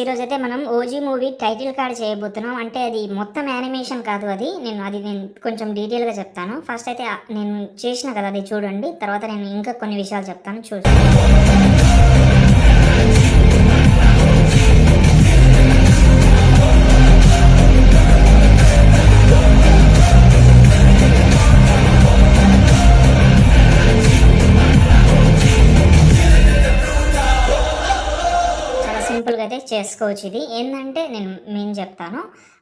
ఈరోజు అయితే మనం ఓజీ మూవీ టైటిల్ కార్డ్ చేయబోతున్నాం. అంటే అది మొత్తం యానిమేషన్ కాదు, నేను కొంచెం డీటెయిల్గా చెప్తాను. ఫస్ట్ అయితే నేను చేసిన కదా అది చూడండి, తర్వాత నేను ఇంకా కొన్ని విషయాలు చెప్తాను చూడండి. సింపుల్గా అయితే చేసుకోవచ్చు. ఇది ఏంటంటే నేను చెప్తాను.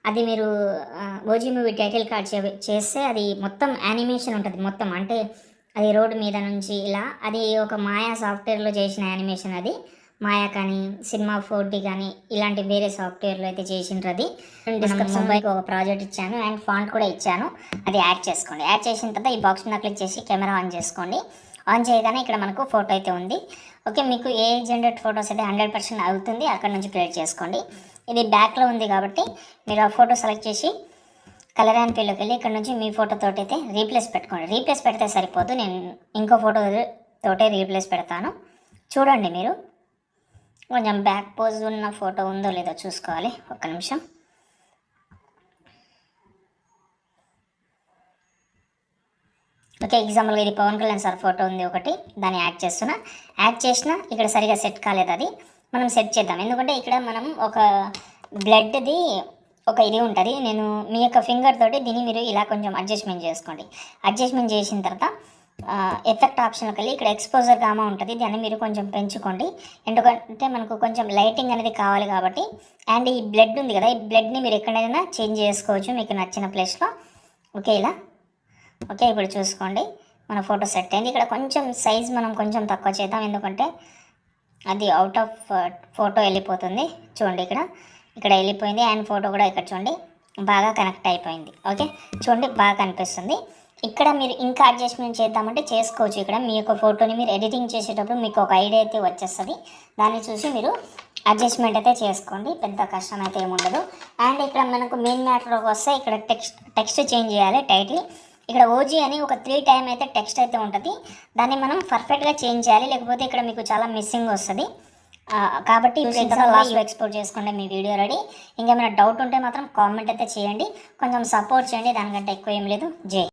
అది మీరు ఓజీ మూవీ టైటిల్ కార్డ్ చేస్తే అది మొత్తం యానిమేషన్ ఉంటుంది. మొత్తం అంటే అది రోడ్డు మీద నుంచి ఇలా, అది ఒక మాయా సాఫ్ట్వేర్లో చేసిన యానిమేషన్. అది మాయా కానీ సినిమా 4D కానీ ఇలాంటి వేరే సాఫ్ట్వేర్లో అయితే చేసిండ్రు. అది డిస్క్రిప్షన్కి ఒక ప్రాజెక్ట్ ఇచ్చాను అండ్ ఫాంట్ కూడా ఇచ్చాను. అది యాడ్ చేసుకోండి. యాడ్ చేసిన తర్వాత ఈ బాక్స్ మీద క్లిక్ చేసి కెమెరా ఆన్ చేసుకోండి. ఆన్ చేయగానే ఇక్కడ మనకు ఫోటో అయితే ఉంది. ఓకే, మీకు ఏ జనరేట్ ఫొటోస్ అయితే 100% అవుతుంది అక్కడ నుంచి క్రియేట్ చేసుకోండి. ఇది బ్యాక్లో ఉంది కాబట్టి మీరు ఆ ఫోటో సెలెక్ట్ చేసి కలర్ అండ్ ఫీల్డ్లోకి వెళ్ళి ఇక్కడ నుంచి మీ ఫోటోతో అయితే రీప్లేస్ పెట్టుకోండి. రీప్లేస్ పెడితే సరిపోదు, నేను ఇంకో ఫోటో తోటే రీప్లేస్ పెడతాను. చూడండి, మీరు కొంచెం బ్యాక్ పోజ్ ఉన్న ఫోటో ఉందో లేదో చూసుకోవాలి. ఒక్క నిమిషం. ఓకే, ఎగ్జాంపుల్గా ఇది పవన్ కళ్యాణ్ సార్ ఫోటో ఉంది ఒకటి, దాన్ని యాడ్ చేస్తున్నా. యాడ్ చేసినా ఇక్కడ సరిగా సెట్ కాలేదు, అది మనం సెట్ చేద్దాం. ఎందుకంటే ఇక్కడ మనం ఒక బ్లడ్ది ఒక ఇది ఉంటుంది. నేను మీ యొక్క ఫింగర్ తోటి దీన్ని మీరు ఇలా కొంచెం అడ్జస్ట్మెంట్ చేసుకోండి. అడ్జస్ట్మెంట్ చేసిన తర్వాత ఎఫెక్ట్ ఆప్షన్కి వెళ్ళి ఇక్కడ ఎక్స్పోజర్ గామా ఉంటుంది, దాన్ని మీరు కొంచెం పెంచుకోండి. ఎందుకంటే మనకు కొంచెం లైటింగ్ అనేది కావాలి కాబట్టి. అండ్ ఈ బ్లడ్ ఉంది కదా, ఈ బ్లడ్ని మీరు ఎక్కడైనా చేంజ్ చేసుకోవచ్చు మీకు నచ్చిన ప్లేస్లో. ఓకే, ఇలా. ఓకే, ఇప్పుడు చూసుకోండి మన ఫోటో సెట్ అయింది. ఇక్కడ కొంచెం సైజ్ మనం కొంచెం తక్కువ చేద్దాం, ఎందుకంటే అది అవుట్ ఆఫ్ ఫోటో వెళ్ళిపోతుంది. చూడండి, ఇక్కడ వెళ్ళిపోయింది. అండ్ ఫోటో కూడా ఇక్కడ చూడండి బాగా కనెక్ట్ అయిపోయింది. ఓకే, చూడండి బాగా కనిపిస్తుంది. ఇక్కడ మీరు ఇంకా అడ్జస్ట్మెంట్ చేద్దామంటే చేసుకోవచ్చు. ఇక్కడ మీ యొక్క ఫోటోని మీరు ఎడిటింగ్ చేసేటప్పుడు మీకు ఒక ఐడియా అయితే వచ్చేస్తుంది. దాన్ని చూసి మీరు అడ్జస్ట్మెంట్ అయితే చేసుకోండి, పెద్ద కష్టం అయితే ఏముండదు. అండ్ ఇక్కడ మనకు మెయిన్ మ్యాటర్కి వస్తే ఇక్కడ టెక్స్ట్ చేంజ్ చేయాలి. టైటిల్ ఇక్కడ ఓజీ అని ఒక 3 టైమ్ అయితే టెక్స్ట్ అయితే ఉంటుంది, దాన్ని మనం పర్ఫెక్ట్గా చేంజ్ చేయాలి, లేకపోతే ఇక్కడ మీకు చాలా మిస్సింగ్ వస్తుంది. కాబట్టి లాస్ట్లో ఎక్స్పోర్ట్ చేసుకోండి, మీ వీడియో రెడీ. ఇంకేమైనా డౌట్ ఉంటే మాత్రం కామెంట్ అయితే చేయండి, కొంచెం సపోర్ట్ చేయండి, దానికంటే ఎక్కువ ఏం లేదు. జై